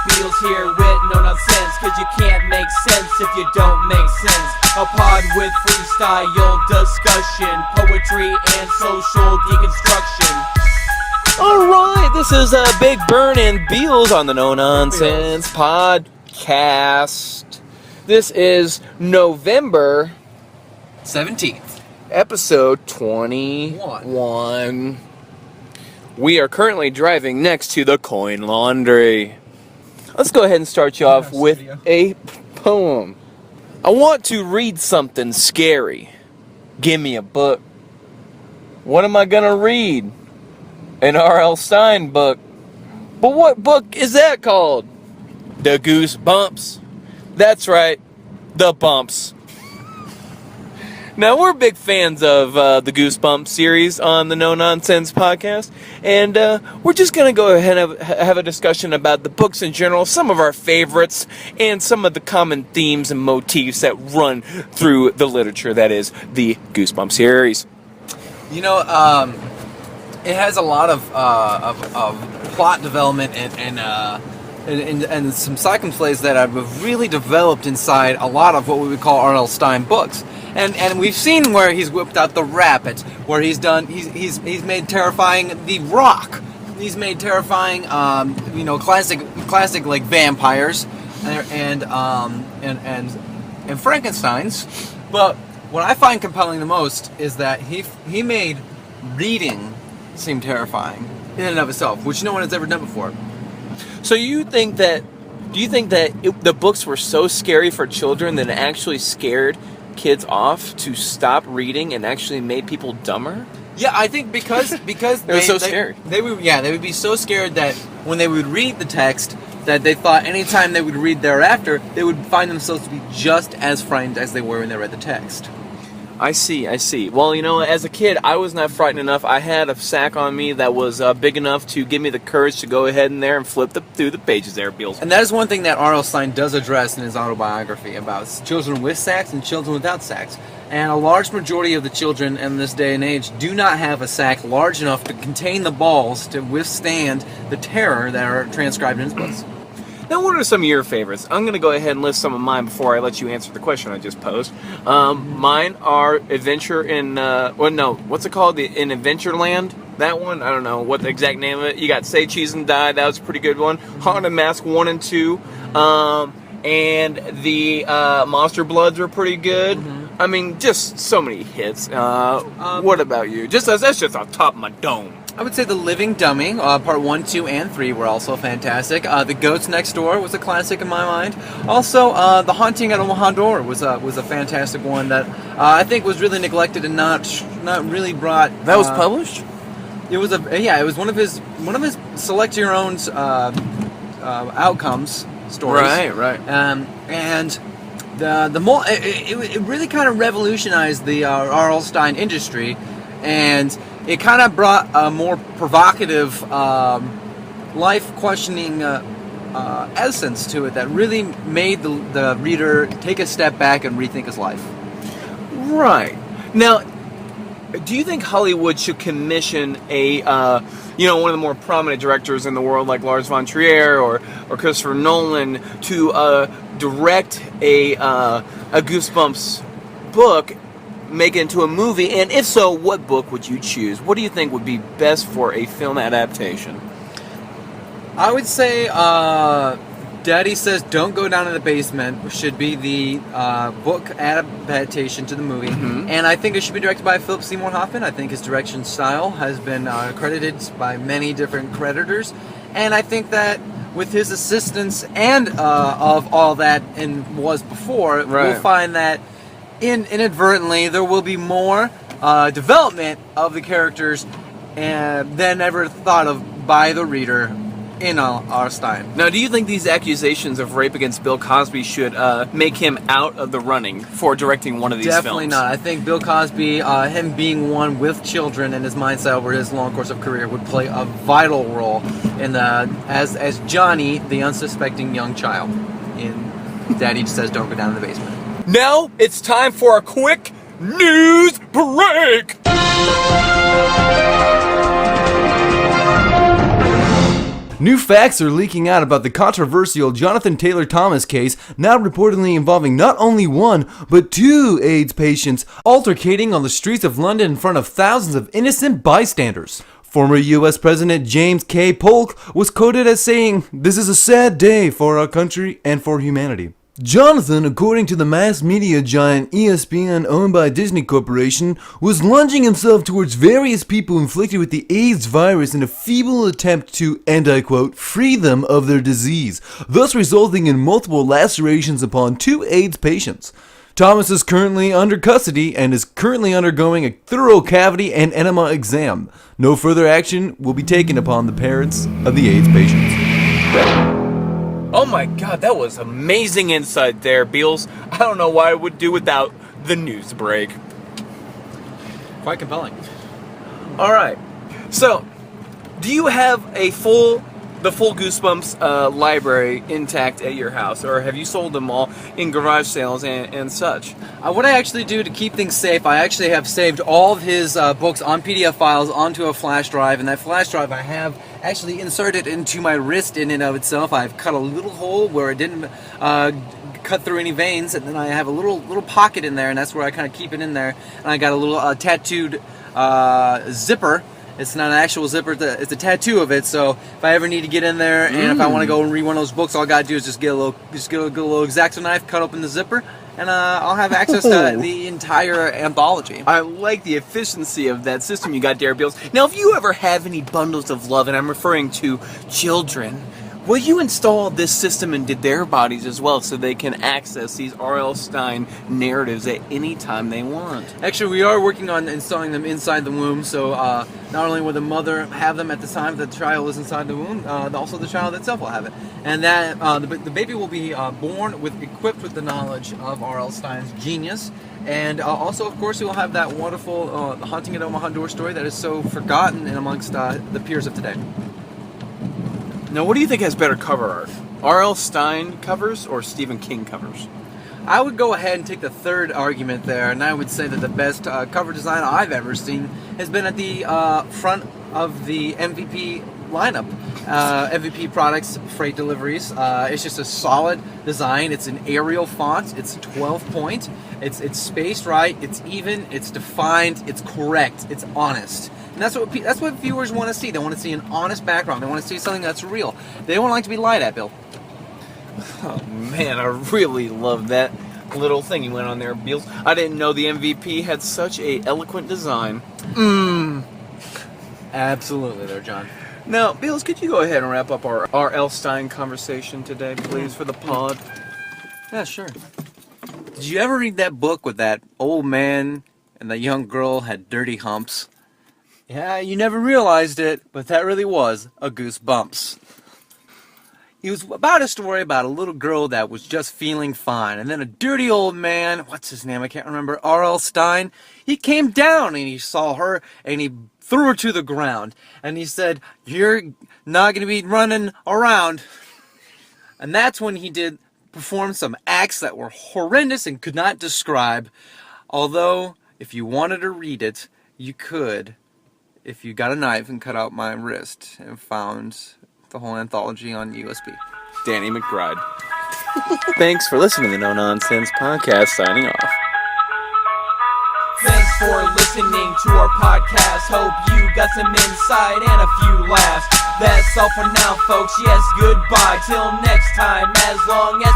Beals here with no nonsense, cause you can't make sense if you don't make sense. A pod with freestyle discussion, poetry and social deconstruction. Alright, this is Big Burn and Beals on the No Nonsense Podcast. This is November 17th. Episode 21. We are currently driving next to the Coin Laundry. Let's go ahead and start you off with a poem. I want to read something scary. Give me a book. What am I gonna read? An R.L. Stine book. But what book is that called? The Goosebumps. That's right, the bumps. Now, we're big fans of the Goosebumps series on the No Nonsense Podcast, and we're just going to go ahead and have a discussion about the books in general, some of our favorites, and some of the common themes and motifs that run through the literature that is the Goosebumps series. You know, it has a lot of plot development and some cycleplays that have really developed inside a lot of what we would call R.L. Stine books. And we've seen where he's whipped out the rabbit, where he's made terrifying the Rock. He's made terrifying, classic like vampires and Frankenstein's. But what I find compelling the most is that he made reading seem terrifying in and of itself, which no one has ever done before. So do you think that the books were so scary for children that it actually scared kids off to stop reading and actually made people dumber? Yeah, I think because they were so scared. They would be so scared that when they would read the text, that they thought anytime they would read thereafter, they would find themselves to be just as frightened as they were when they read the text. I see. Well, as a kid, I was not frightened enough. I had a sack on me that was big enough to give me the courage to go ahead in there and flip through the pages there, Beals. And that is one thing that R.L. Stine does address in his autobiography about children with sacks and children without sacks. And a large majority of the children in this day and age do not have a sack large enough to contain the balls to withstand the terror that are transcribed in his books. Now, what are some of your favorites? I'm going to go ahead and list some of mine before I let you answer the question I just posed. Mine are Adventure in, what's it called? In Adventureland? That one? I don't know what the exact name of it. You got Say Cheese and Die. That was a pretty good one. Haunted Mask 1 and 2. And the Monster Bloods were pretty good. Mm-hmm. I mean, just so many hits. What about you? That's just on top of my dome. I would say The Living Dummy, part 1, 2, and 3 were also fantastic. The Goats Next Door was a classic in my mind. Also, The Haunting at Omaha Door was a fantastic one that I think was really neglected and not really brought. That was published? It was one of his select your own outcomes stories. Right. And it really kind of revolutionized the R.L. Stine industry, and it kind of brought a more provocative, life-questioning essence to it that really made the reader take a step back and rethink his life. Right. Now, do you think Hollywood should commission one of the more prominent directors in the world, like Lars von Trier or Christopher Nolan, to direct a Goosebumps book, make it into a movie? And if so, what book would you choose? What do you think would be best for a film adaptation? I would say Daddy Says Don't Go Down in the Basement should be the book adaptation to the movie. Mm-hmm. And I think it should be directed by Philip Seymour Hoffman. I think his direction style has been credited by many different creditors. And I think that with his assistance and of all that and was before, right, we'll find that inadvertently there will be more development of the characters than ever thought of by the reader in R. Stine. Now, do you think these accusations of rape against Bill Cosby should make him out of the running for directing one of these films? Definitely not. I think Bill Cosby, him being one with children and his mindset over his long course of career, would play a vital role in as Johnny, the unsuspecting young child in Daddy Says Don't Go Down in the Basement. Now it's time for a quick news break! New facts are leaking out about the controversial Jonathan Taylor Thomas case, now reportedly involving not only one, but two AIDS patients altercating on the streets of London in front of thousands of innocent bystanders. Former U.S. President James K. Polk was quoted as saying, "This is a sad day for our country and for humanity." Jonathan, according to the mass media giant ESPN owned by Disney Corporation, was lunging himself towards various people inflicted with the AIDS virus in a feeble attempt to, and I quote, "free them of their disease," thus resulting in multiple lacerations upon two AIDS patients. Thomas is currently under custody and is currently undergoing a thorough cavity and enema exam. No further action will be taken upon the parents of the AIDS patients. Oh my god, that was amazing insight there, Beals. I don't know what I would do without the news break. Quite compelling. Alright, so, do you have the full Goosebumps library intact at your house, or have you sold them all in garage sales and such? What I actually do to keep things safe, I actually have saved all of his books on PDF files onto a flash drive, and that flash drive I have actually inserted into my wrist in and of itself. I've cut a little hole where it didn't cut through any veins, and then I have a little pocket in there, and that's where I kind of keep it in there. And I got a little tattooed zipper. It's not an actual zipper, it's a tattoo of it, so if I ever need to get in there and if I want to go and read one of those books, all I gotta do is just get a little X-Acto knife, cut open the zipper, and I'll have access to the entire anthology. I like the efficiency of that system you got there, Beals. Now, if you ever have any bundles of love, and I'm referring to children, will you install this system into their bodies as well so they can access these R.L. Stine narratives at any time they want? Actually, we are working on installing them inside the womb, so not only will the mother have them at the time that the child is inside the womb, also the child itself will have it. And that the baby will be born equipped with the knowledge of R.L. Stine's genius. And also, of course, we will have that wonderful Haunting at Omaha Door story that is so forgotten in amongst the peers of today. Now, what do you think has better cover art? R.L. Stine covers or Stephen King covers? I would go ahead and take the third argument there, and I would say that the best cover design I've ever seen has been at the front of the MVP lineup. MVP Products Freight Deliveries. It's just a solid design. It's an Arial font. It's 12 point. It's spaced right. It's even. It's defined. It's correct. It's honest. And that's what viewers want to see. They want to see an honest background. They want to see something that's real. They don't like to be lied at, Bill. Oh man, I really love that little thing you went on there, Beals. I didn't know the MVP had such a eloquent design. Absolutely there, John. Now, Beals, could you go ahead and wrap up our R.L. Stine conversation today, please, for the pod? Yeah, sure. Did you ever read that book with that old man and the young girl had dirty humps? Yeah, you never realized it, but that really was a Goosebumps. It was about a story about a little girl that was just feeling fine, and then a dirty old man, what's his name, I can't remember, R.L. Stine, he came down and he saw her and he threw her to the ground, and he said, "You're not going to be running around." And that's when he perform some acts that were horrendous and could not describe, although if you wanted to read it, you could. If you got a knife and cut out my wrist and found the whole anthology on USB. Danny McBride. Thanks for listening to the No Nonsense Podcast, signing off. Thanks for listening to our podcast. Hope you got some insight and a few laughs. That's all for now, folks. Yes, goodbye. Till next time, as long as